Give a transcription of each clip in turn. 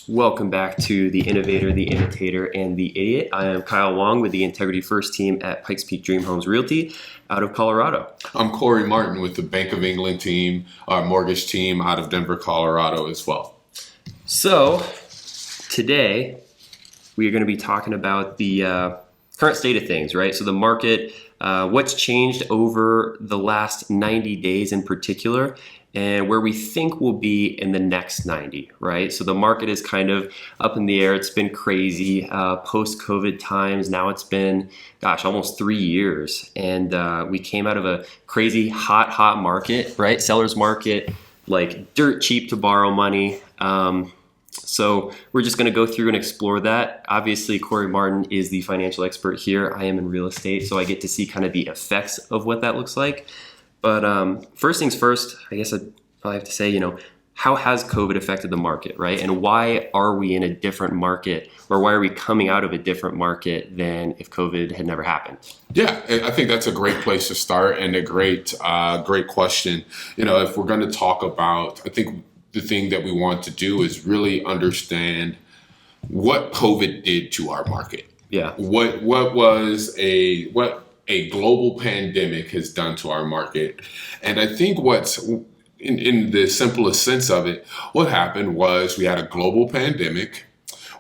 Welcome back to the Innovator, the Imitator, and the Idiot. I am Kyle Wong with the Integrity First team at Pikes Peak Dream Homes Realty out of Colorado. I'm Corey Martin with the Bank of England team, our mortgage team out of Denver, Colorado as well. So today we are going to be talking about the current state of things, right? So the market, what's changed over the last 90 days in particular, and where we think we'll be in the next 90, right? So the market is kind of up in the air. It's been crazy post-COVID times. Now it's been, almost 3 years. And we came out of a crazy hot market, right? Seller's market, like dirt cheap to borrow money. So we're just going to go through and explore that. Obviously, Corey Martin is the financial expert here. I am in real estate, so I get to see kind of the effects of what that looks like. But first things first, I guess I'd probably have to say, how has COVID affected the market, right? And why are we in a different market, or why are we coming out of a different market than if COVID had never happened? Yeah, I think that's a great place to start and a great question. If we're going to talk about, I think the thing that we want to do is really understand what COVID did to our market. Yeah. What a global pandemic has done to our market. And I think what's in the simplest sense of it, what happened was we had a global pandemic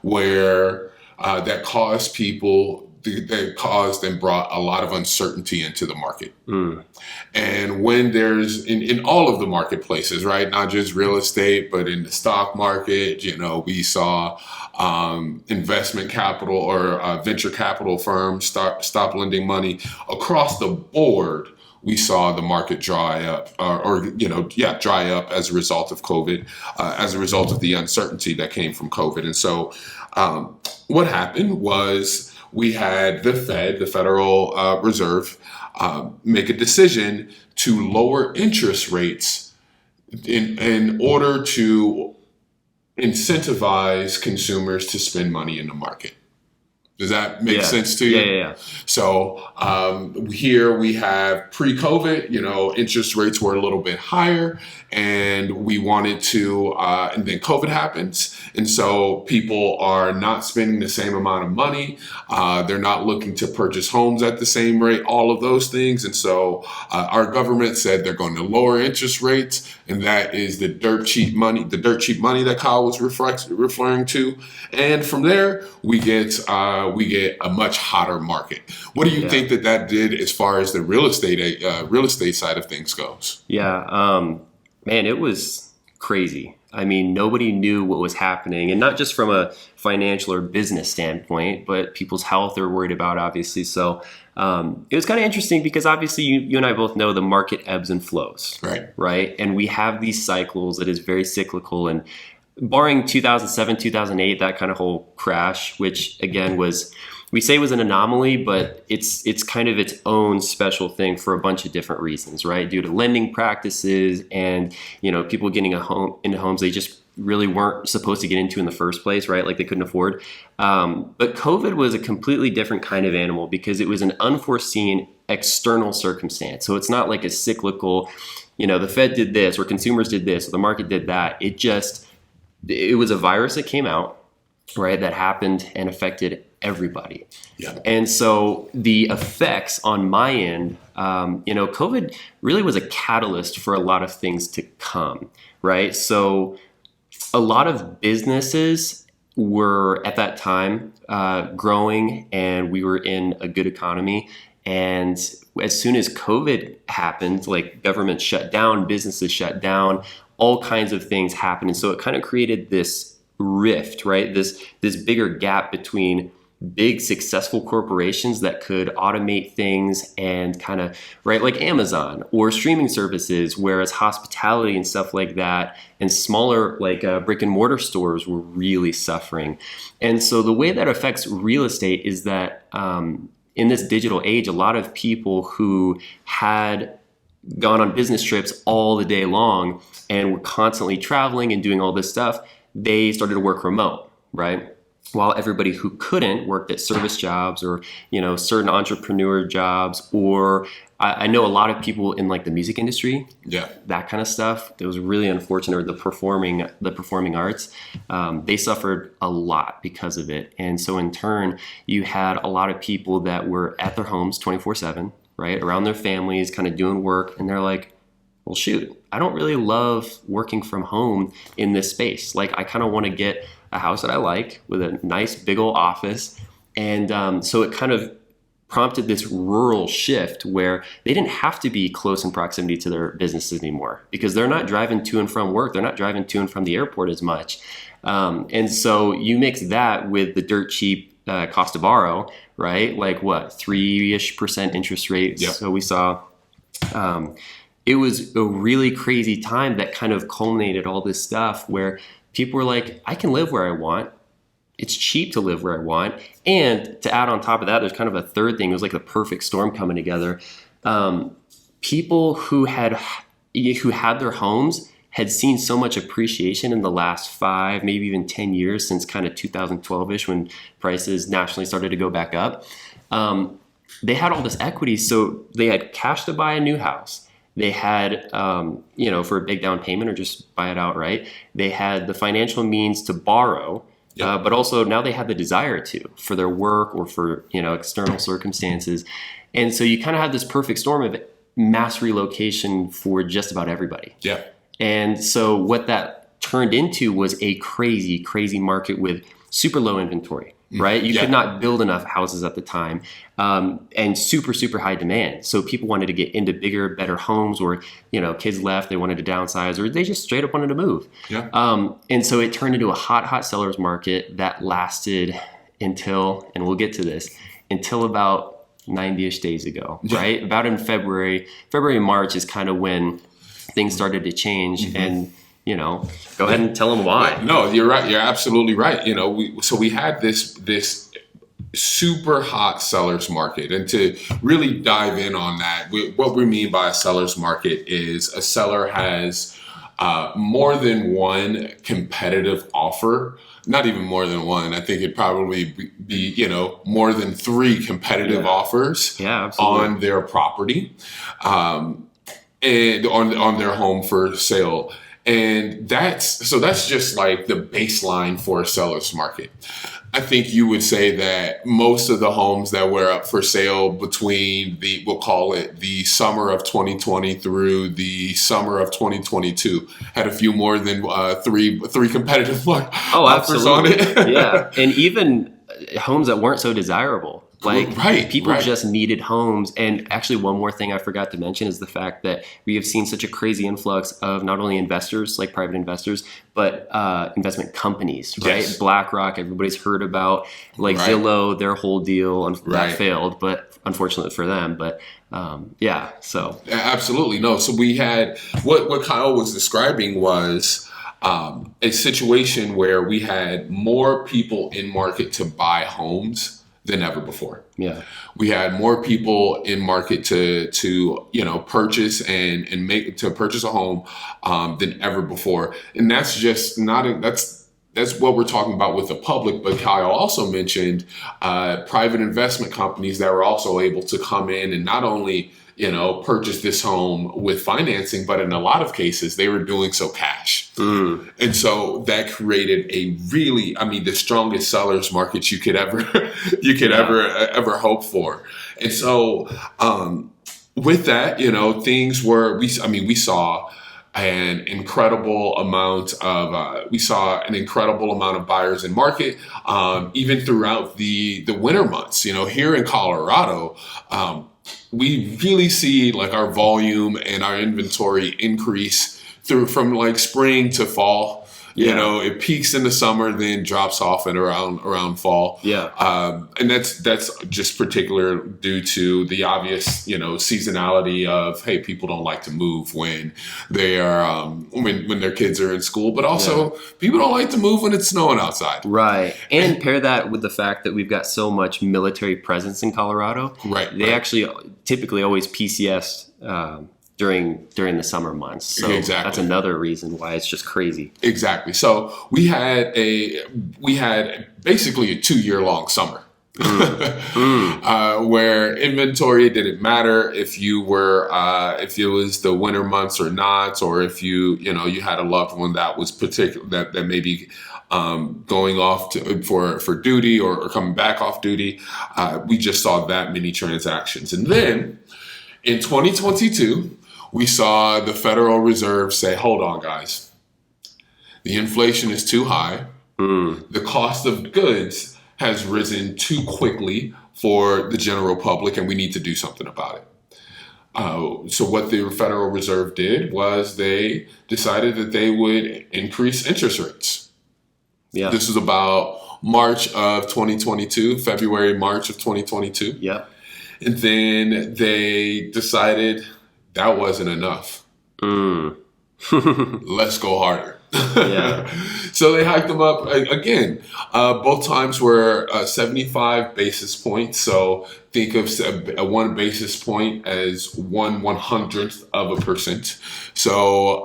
where that caused and brought a lot of uncertainty into the market. And when there's in all of the marketplaces, right, not just real estate, but in the stock market, we saw investment capital or venture capital firms stop lending money across the board. We saw the market dry up dry up as a result of COVID, as a result of the uncertainty that came from COVID. And so what happened was we had the Fed, the Federal Reserve, make a decision to lower interest rates in order to incentivize consumers to spend money in the market. Does that make sense to you? Yeah. So here we have pre-COVID, interest rates were a little bit higher, and we wanted to, and then COVID happens. And so people are not spending the same amount of money. They're not looking to purchase homes at the same rate, all of those things. And so our government said they're going to lower interest rates, and that is the dirt cheap money that Kyle was referring to. And from there, we get a much hotter market. What do you think that did as far as the real estate side of things goes? Yeah, man, it was crazy. I mean, nobody knew what was happening, and not just from a financial or business standpoint, but people's health they're worried about, obviously. So it was kind of interesting because obviously you and I both know the market ebbs and flows, right? And we have these cycles that is very cyclical, and barring 2007, 2008, that kind of whole crash, which again was an anomaly, but it's kind of its own special thing for a bunch of different reasons, right? Due to lending practices and, people getting into homes they just really weren't supposed to get into in the first place, right? Like they couldn't afford. But COVID was a completely different kind of animal because it was an unforeseen external circumstance. So it's not like a cyclical, the Fed did this or consumers did this or the market did that. It was a virus that came out, right, that happened and affected everybody. Yeah. And so the effects on my end, COVID really was a catalyst for a lot of things to come, right? So a lot of businesses were at that time growing, and we were in a good economy. And as soon as COVID happened, like government shut down, businesses shut down, all kinds of things happened. And so it kind of created this rift, right? This bigger gap between big successful corporations that could automate things and kind of, right, like Amazon or streaming services, whereas hospitality and stuff like that and smaller like brick and mortar stores were really suffering. And so the way that affects real estate is that in this digital age, a lot of people who had gone on business trips all the day long and were constantly traveling and doing all this stuff, they started to work remote, right? while everybody who couldn't worked at service jobs or, certain entrepreneur jobs, or I know a lot of people in like the music industry, Yeah. that kind of stuff. It was really unfortunate. Or the performing arts, they suffered a lot because of it. And so in turn, you had a lot of people that were at their homes 24/7, right, around their families, kind of doing work, and they're like, well, shoot, I don't really love working from home in this space. Like, I kind of want to get a house that I like with a nice big old office. And so it kind of prompted this rural shift where they didn't have to be close in proximity to their businesses anymore because they're not driving to and from work. They're not driving to and from the airport as much. And so you mix that with the dirt cheap cost to borrow, right? Like what, 3-ish% interest rates. Yep. So we saw, it was a really crazy time that kind of culminated all this stuff where people were like, I can live where I want. It's cheap to live where I want. And to add on top of that, there's kind of a third thing. It was like the perfect storm coming together. People who had their homes had seen so much appreciation in the last 5, maybe even 10 years since kind of 2012-ish when prices nationally started to go back up. They had all this equity. So they had cash to buy a new house. They had, for a big down payment or just buy it outright. They had the financial means to borrow, but also now they had the desire to for their work or for, external circumstances. And so you kind of had this perfect storm of mass relocation for just about everybody. Yeah. And so what that turned into was a crazy, crazy market with super low inventory. Right? You could not build enough houses at the time, and super, super high demand. So people wanted to get into bigger, better homes, or, kids left, they wanted to downsize, or they just straight up wanted to move. Yeah. And so it turned into a hot seller's market that lasted until, and we'll get to this, until about 90-ish days ago, right? About in February, March is kind of when things started to change. And go ahead and tell them why. No, you're right. You're absolutely right. We had this super hot seller's market, and to really dive in on that, what we mean by a seller's market is a seller has more than one competitive offer. Not even more than one. I think it'd probably be more than 3 competitive offers on their property, and on their home for sale. And that's just like the baseline for a seller's market. I think you would say that most of the homes that were up for sale between we'll call it the summer of 2020 through the summer of 2022 had a few more than three competitive offers on it. Yeah. And even homes that weren't so desirable. People just needed homes. And actually, one more thing I forgot to mention is the fact that we have seen such a crazy influx of not only investors, like private investors, but investment companies, right? Yes. BlackRock, everybody's heard about, Zillow, their whole deal, that failed, but unfortunately for them. But so. Absolutely. No. So we had, what Kyle was describing was a situation where we had more people in market to buy homes than ever before. Yeah. We had more people in market to purchase and purchase a home than ever before. And that's just that's what we're talking about with the public. But Kyle also mentioned private investment companies that were also able to come in and not only purchase this home with financing, but in a lot of cases, they were doing so cash. And so that created the strongest seller's market you could ever hope for. And so with that, things were, we saw an incredible amount of buyers in market, even throughout the winter months. Here in Colorado, we really see our volume and our inventory increase from spring to fall. It peaks in the summer, then drops off at around fall. And that's just particular due to the obvious, seasonality of, hey, people don't like to move when they are when their kids are in school, but also people don't like to move when it's snowing outside. Right. And pair that with the fact that we've got so much military presence in Colorado. They actually typically always PCS during the summer months. So that's another reason why it's just crazy. Exactly. So we had we had basically a 2-year long summer. Where inventory didn't matter if you were if it was the winter months or not, or if you had a loved one that was that maybe going off for duty or coming back off duty. We just saw that many transactions. And then in 2022, we saw the Federal Reserve say, hold on, guys, the inflation is too high. The cost of goods has risen too quickly for the general public, and we need to do something about it. So what the Federal Reserve did was they decided that they would increase interest rates. Yeah. This was about March of 2022, February, March of 2022. Yeah. And then they decided that wasn't enough. Let's go harder. Yeah. So they hiked them up again. Both times were 75 basis points. So think of a 1 basis point as 1/100th%. So,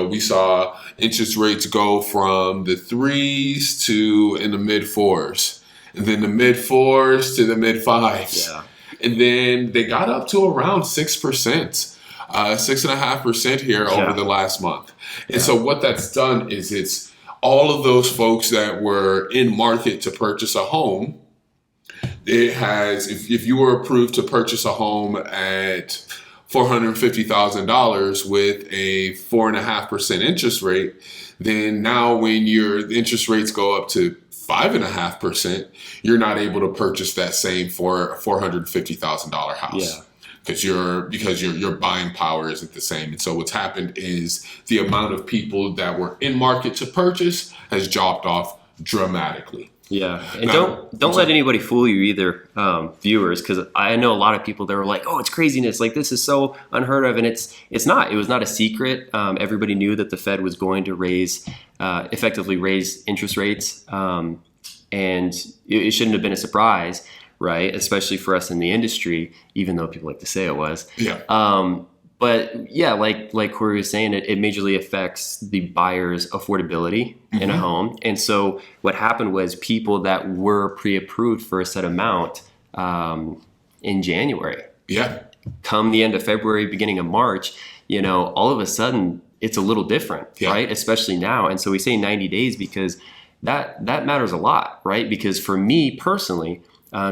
we saw interest rates go from the 3s to in the mid 4s, and then the mid 4s to the mid 5s. Yeah. And then they got up to around 6%. 6.5% here over the last month. And so what that's done is it's all of those folks that were in market to purchase a home. It has, if you were approved to purchase a home at $450,000 with a 4.5% interest rate, then now when your interest rates go up to 5.5%, you're not able to purchase that same for $450,000 house. Yeah. Because your buying power isn't the same. And so what's happened is the amount of people that were in market to purchase has dropped off dramatically. Yeah, and don't let anybody fool you either, viewers, because I know a lot of people that were like, "Oh, it's craziness! Like this is so unheard of," and it's not. It was not a secret. Everybody knew that the Fed was going to effectively raise interest rates, and it shouldn't have been a surprise. Right, especially for us in the industry, even though people like to say it was. Yeah. But yeah, like Corey was saying, it majorly affects the buyer's affordability in a home. And so what happened was people that were pre-approved for a set amount in January. Yeah. Come the end of February, beginning of March, all of a sudden it's a little different, right? Especially now. And so we say 90 days because that matters a lot, right? Because for me personally,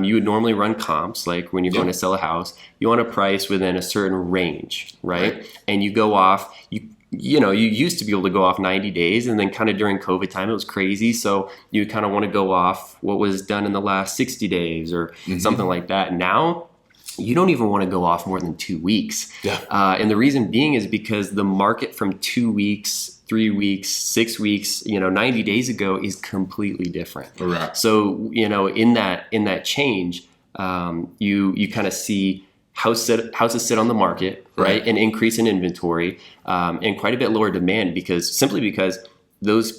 you would normally run comps, like when you're going to sell a house, you want to price within a certain range, right? And you go off, you used to be able to go off 90 days, and then kind of during COVID time, it was crazy. So you kind of want to go off what was done in the last 60 days or something like that. Now, you don't even want to go off more than 2 weeks. Yeah. And the reason being is because the market from 2 weeks, 3 weeks, 6 weeks, 90 days ago is completely different. Correct. So, in that change, you kind of see houses sit on the market, right? An increase in inventory, and quite a bit lower demand because those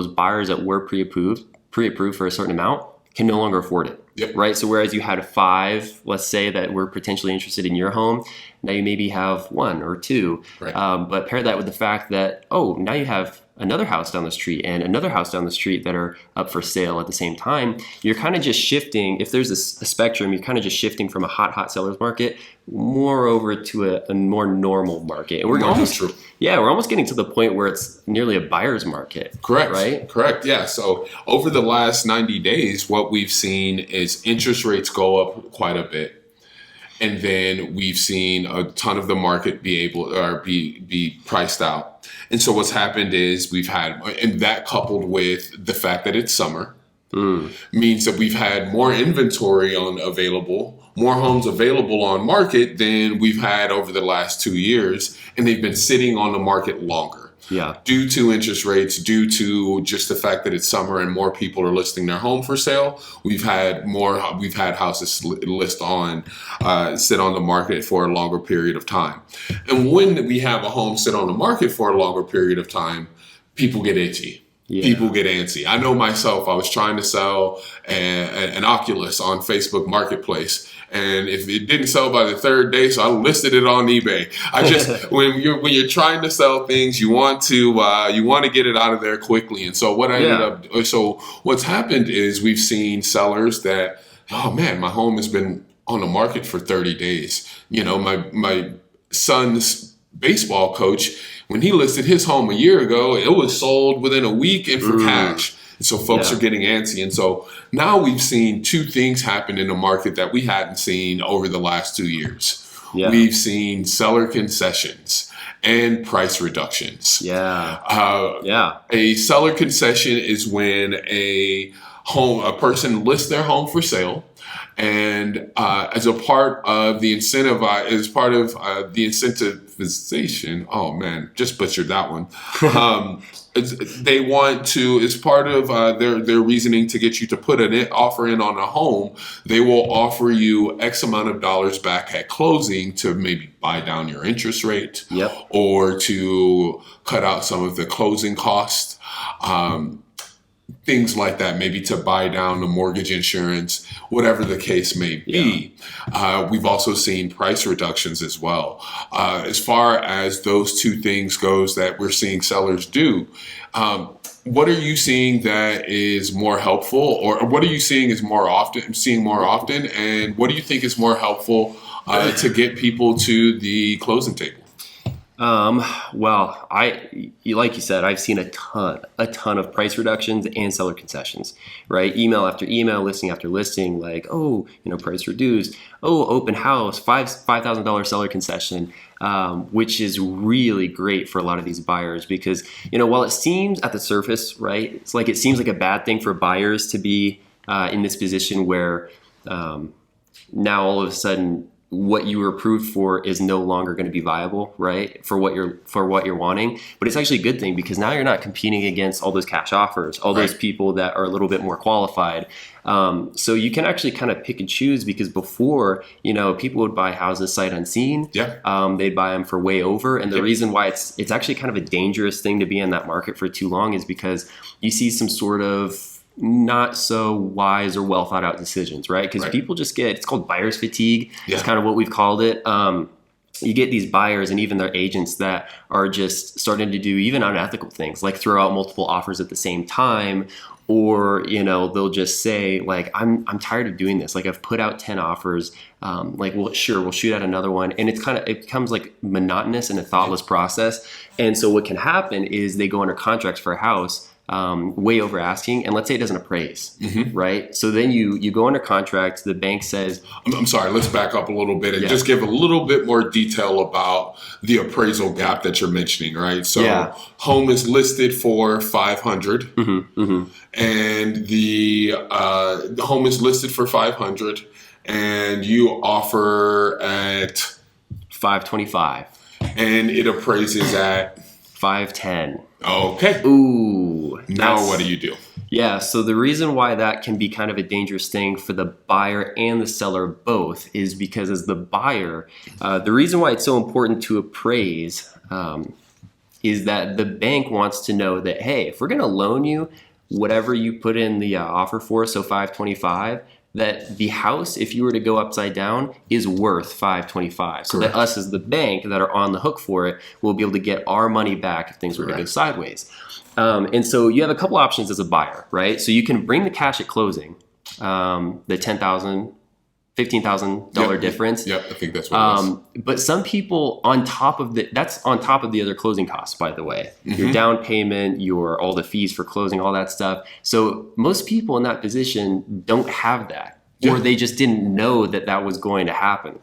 buyers that were pre-approved for a certain amount can no longer afford it. Yep. Right. So whereas you had 5, let's say, that were potentially interested in your home, now you maybe have 1 or 2. Right. But pair that with the fact that, now you have another house down the street and another house down the street that are up for sale at the same time. You're kind of just shifting. If there's a spectrum, you're kind of just shifting from a hot seller's market more over to a more normal market. And we're almost getting to the point where it's nearly a buyer's market. Correct. Right? Correct. Yeah. So over the last 90 days, what we've seen is interest rates go up quite a bit. And then we've seen a ton of the market be priced out. And so what's happened is and that coupled with the fact that it's summer means that we've had more inventory more homes available on market than we've had over the last 2 years. And they've been sitting on the market longer. Yeah. Due to interest rates, due to just the fact that it's summer and more people are listing their home for sale, we've had houses sit on the market for a longer period of time. And when we have a home sit on the market for a longer period of time, people get itchy. Yeah. People get antsy. I know myself, I was trying to sell an Oculus on Facebook Marketplace, And if it didn't sell by the third day, so I listed it on eBay. I just when you're trying to sell things, you want to get it out of there quickly. And so what's happened is we've seen sellers that, oh man, my home has been on the market for 30 days. My son's baseball coach, when he listed his home a year ago, it was sold within a week and for cash. And so folks are getting antsy. And so now we've seen two things happen in the market that we hadn't seen over the last 2 years. Yeah. We've seen seller concessions and price reductions. A seller concession is when a person lists their home for sale, and as a part of the incentivization, oh man, just butchered that one. They want to, as part of their reasoning to get you to put an offer in on a home, they will offer you X amount of dollars back at closing to maybe buy down your interest rate, or to cut out some of the closing costs. Things like that, maybe to buy down the mortgage insurance, whatever the case may be. We've also seen price reductions as well. As far as those two things goes that we're seeing sellers do, what are you seeing that is more helpful, or what are you seeing more often, and what do you think is more helpful to get people to the closing table? Well, like you said, I've seen a ton of price reductions and seller concessions, right? Email after email, listing after listing, like, price reduced, open house, $5,000 seller concession, which is really great for a lot of these buyers because, while it seems at the surface, right, it seems like a bad thing for buyers to be, in this position where, now all of a sudden, what you were approved for is no longer going to be viable, right? For what you're wanting, but it's actually a good thing because now you're not competing against all those cash offers, all those people that are a little bit more qualified. So you can actually kind of pick and choose because before, people would buy houses sight unseen. They'd buy them for way over, and the reason why it's actually kind of a dangerous thing to be in that market for too long is because you see some sort of not so wise or well thought out decisions, right? Because people just it's called buyer's fatigue. It's kind of what we've called it. You get these buyers and even their agents that are just starting to do even unethical things, like throw out multiple offers at the same time, or they'll just say like, I'm tired of doing this. Like I've put out 10 offers. We'll shoot out another one, and it becomes like monotonous and a thoughtless process. And so what can happen is they go under contracts for a house. Way over asking, and let's say it doesn't appraise, right? So then you go under contract, the bank says... I'm sorry, let's back up a little bit and just give a little bit more detail about the appraisal gap that you're mentioning, right? So home is listed for $500, and the home is listed for $500, and you offer at... $525. And it appraises at... $510. Okay. Ooh. Now what do you do? Yeah, so the reason why that can be kind of a dangerous thing for the buyer and the seller both is because as the buyer, the reason why it's so important to appraise is that the bank wants to know that, hey, if we're going to loan you whatever you put in the offer for, so $525, that the house, if you were to go upside down, is worth $525. So that us as the bank that are on the hook for it will be able to get our money back if things were to go sideways. And so you have a couple options as a buyer, right? So you can bring the cash at closing, the $10,000, $15,000 difference. Yep, I think that's what it is. But some people that's on top of the other closing costs, by the way. Your down payment, all the fees for closing, all that stuff. So most people in that position don't have that, or they just didn't know that was going to happen.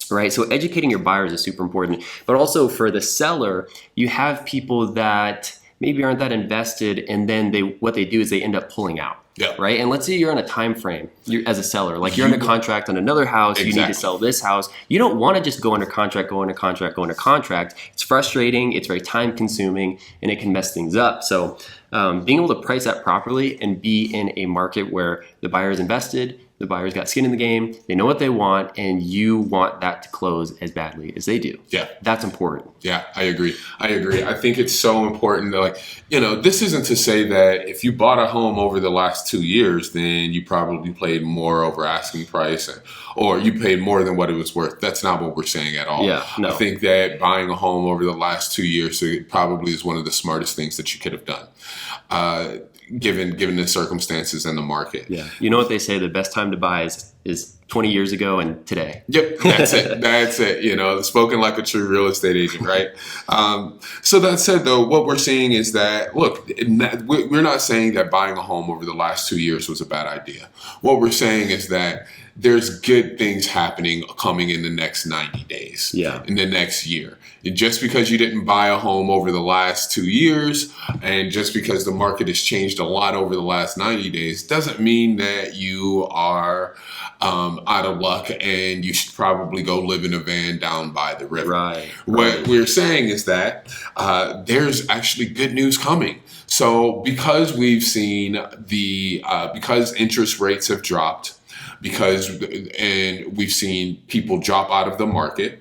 Right. So educating your buyers is super important. But also for the seller, you have people that maybe aren't that invested, and then what they do is they end up pulling out. Right. And let's say you're on a time frame as a seller, like you're under contract on another house. You need to sell this house. You don't want to just go under contract. It's frustrating. It's very time consuming, and it can mess things up. So being able to price that properly and be in a market where the buyer is invested, The buyer's got skin in the game. They know what they want, and you want that to close as badly as they do. Yeah. That's important. Yeah, I agree. I think it's so important that, like, this isn't to say that if you bought a home over the last 2 years, then you probably paid more over asking price or you paid more than what it was worth. That's not what we're saying at all. Yeah, no. I think that buying a home over the last 2 years, it probably is one of the smartest things that you could have done. Given the circumstances and the market. Yeah. You know what they say, the best time to buy is 20 years ago and today. Yep, that's it. That's it. Spoken like a true real estate agent, right? So that said, though, what we're seeing is that, look, we're not saying that buying a home over the last 2 years was a bad idea. What we're saying is that there's good things happening coming in the next 90 days, in the next year. And just because you didn't buy a home over the last 2 years, and just because the market has changed a lot over the last 90 days, doesn't mean that you are out of luck and you should probably go live in a van down by the river. Right. What we're saying is that there's actually good news coming. So because we've seen because interest rates have dropped, and we've seen people drop out of the market,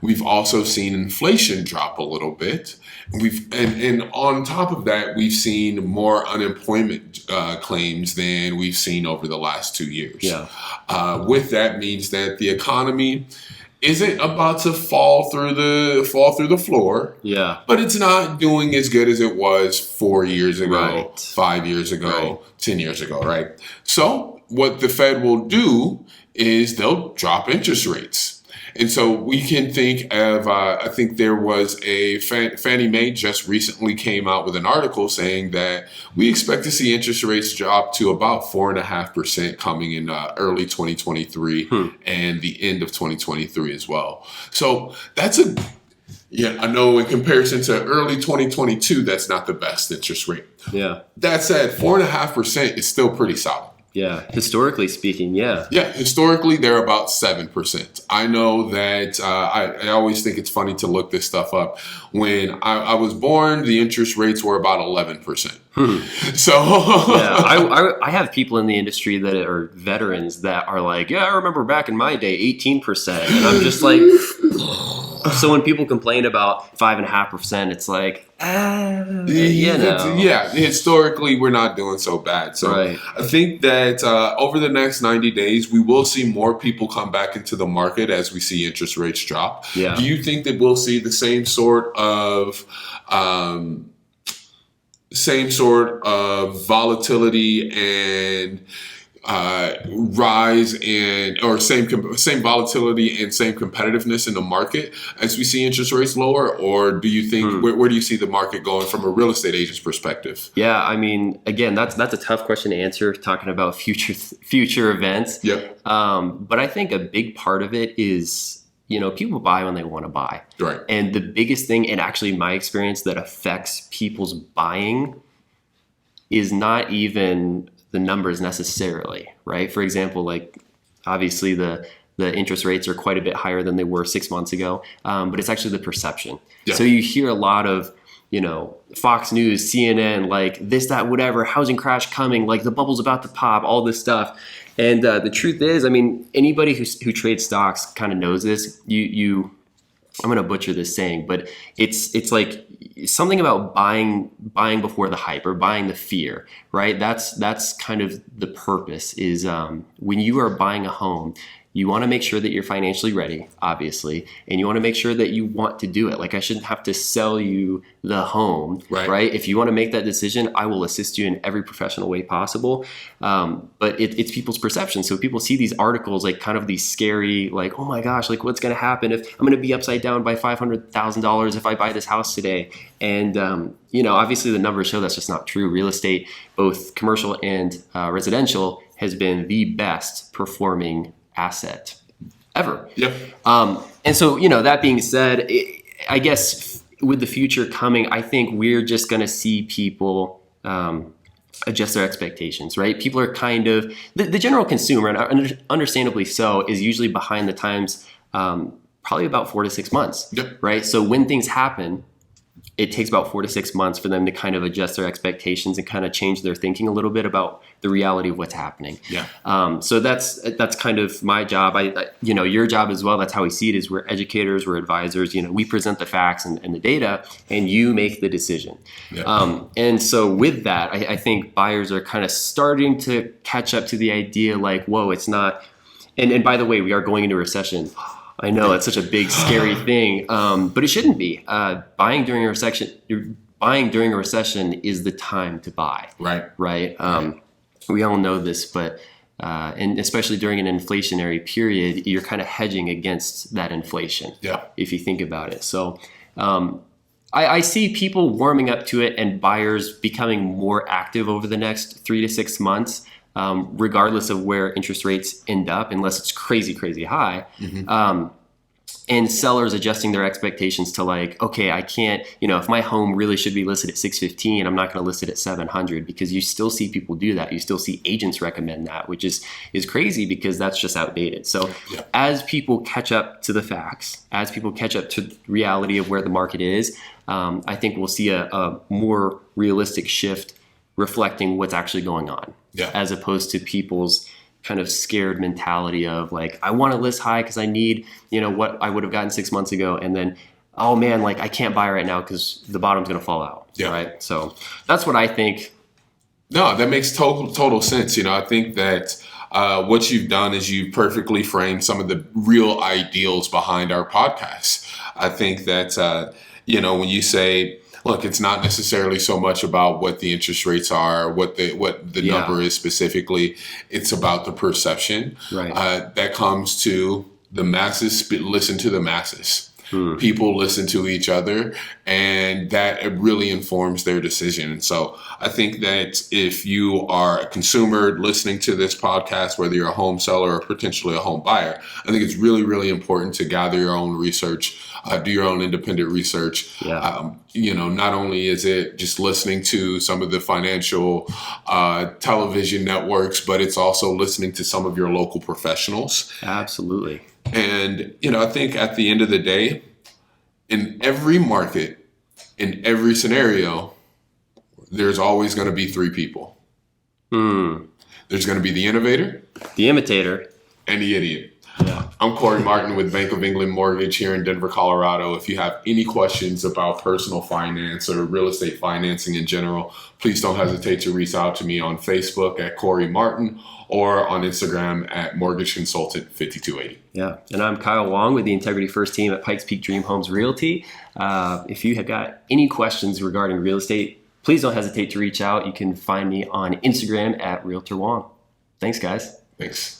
we've also seen inflation drop a little bit. And on top of that, we've seen more unemployment claims than we've seen over the last 2 years. Yeah. With that means that the economy isn't about to fall through the floor. Yeah. But it's not doing as good as it was 4 years ago, Right. 5 years ago, Right. 10 years ago, right? So what the Fed will do is they'll drop interest rates. And so we can think of, I think there was Fannie Mae just recently came out with an article saying that we expect to see interest rates drop to about 4.5% coming in early 2023 and the end of 2023 as well. So that's I know in comparison to early 2022, that's not the best interest rate. Yeah. That said, 4.5% is still pretty solid. Yeah. Historically speaking, yeah. Yeah, historically, they're about 7%. I know that I always think it's funny to look this stuff up. When I was born, the interest rates were about 11%. So I have people in the industry that are veterans that are like, I remember back in my day, 18%. And I'm just like, so when people complain about 5.5%, it's like, historically, we're not doing so bad. So Right. I think that over the next 90 days, we will see more people come back into the market as we see interest rates drop. Yeah. Do you think that we'll see the same sort of volatility and rise or same volatility and same competitiveness in the market as we see interest rates lower? Or do you think where do you see the market going from a real estate agent's perspective? Yeah, I mean, again, that's a tough question to answer, talking about future events. Yep. But I think a big part of it is, people buy when they want to buy. Right. And the biggest thing, and actually my experience, that affects people's buying is not even the numbers necessarily, right? For example, like obviously the interest rates are quite a bit higher than they were 6 months ago, but it's actually the perception. Yeah. So you hear a lot of, Fox News, CNN, like this, that, whatever, housing crash coming, like the bubble's about to pop, all this stuff. And the truth is, I mean, anybody who trades stocks kind of knows this. I'm going to butcher this saying, but it's like something about buying before the hype, or buying the fear, right? That's kind of the purpose is when you are buying a home, you want to make sure that you're financially ready, obviously, and you want to make sure that you want to do it. Like, I shouldn't have to sell you the home, right? If you want to make that decision, I will assist you in every professional way possible. But it's people's perception. So people see these articles, like kind of these scary, like, oh my gosh, like what's going to happen if I'm going to be upside down by $500,000 if I buy this house today? And, obviously the numbers show that's just not true. Real estate, both commercial and residential, has been the best performing asset ever. Yep. And so, that being said, I guess with the future coming, I think we're just going to see people adjust their expectations, right? People are kind of, the general consumer, and understandably so, is usually behind the times probably about 4 to 6 months, yep. right? So when things happen, it takes about 4 to 6 months for them to kind of adjust their expectations and kind of change their thinking a little bit about the reality of what's happening. Yeah. So that's kind of my job. Your job as well. That's how we see it. Is we're educators, we're advisors. We present the facts and the data, and you make the decision. Yeah. And so with that, I think buyers are kind of starting to catch up to the idea, like, whoa, it's not. And by the way, we are going into a recession. I know it's such a big, scary thing, but it shouldn't be. Buying during a recession is the time to buy. Right. We all know this, but and especially during an inflationary period, you're kind of hedging against that inflation. Yeah. If you think about it. So I see people warming up to it and buyers becoming more active over the next 3 to 6 months. Regardless of where interest rates end up, unless it's crazy, crazy high. And sellers adjusting their expectations to like, okay, I can't, if my home really should be listed at 615, I'm not going to list it at 700, because you still see people do that. You still see agents recommend that, which is crazy because that's just outdated. So as people catch up to the facts, as people catch up to the reality of where the market is, I think we'll see a more realistic shift reflecting what's actually going on, as opposed to people's kind of scared mentality of like, I want to list high because I need, what I would have gotten 6 months ago. And then, oh man, like I can't buy right now because the bottom's going to fall out. Yeah. Right. So that's what I think. No, that makes total sense. I think that what you've done is you've perfectly framed some of the real ideals behind our podcast. I think that, when you say, look, it's not necessarily so much about what the interest rates are, what the number is specifically. It's about the perception. Right. That comes to the masses. Listen to the masses. People listen to each other, and that really informs their decision. And so I think that if you are a consumer listening to this podcast, whether you're a home seller or potentially a home buyer, I think it's really, really important to gather your own research, do your own independent research. Yeah. Not only is it just listening to some of the financial television networks, but it's also listening to some of your local professionals. Absolutely. And, I think at the end of the day, in every market, in every scenario, there's always going to be 3 people. There's going to be the innovator, the imitator, and the idiot. Yeah. I'm Corey Martin with Bank of England Mortgage here in Denver, Colorado. If you have any questions about personal finance or real estate financing in general, please don't hesitate to reach out to me on Facebook at Corey Martin or on Instagram at Mortgage Consultant 5280. Yeah. And I'm Kyle Wong with the Integrity First team at Pikes Peak Dream Homes Realty. If you have got any questions regarding real estate, please don't hesitate to reach out. You can find me on Instagram at Realtor Wong. Thanks, guys. Thanks.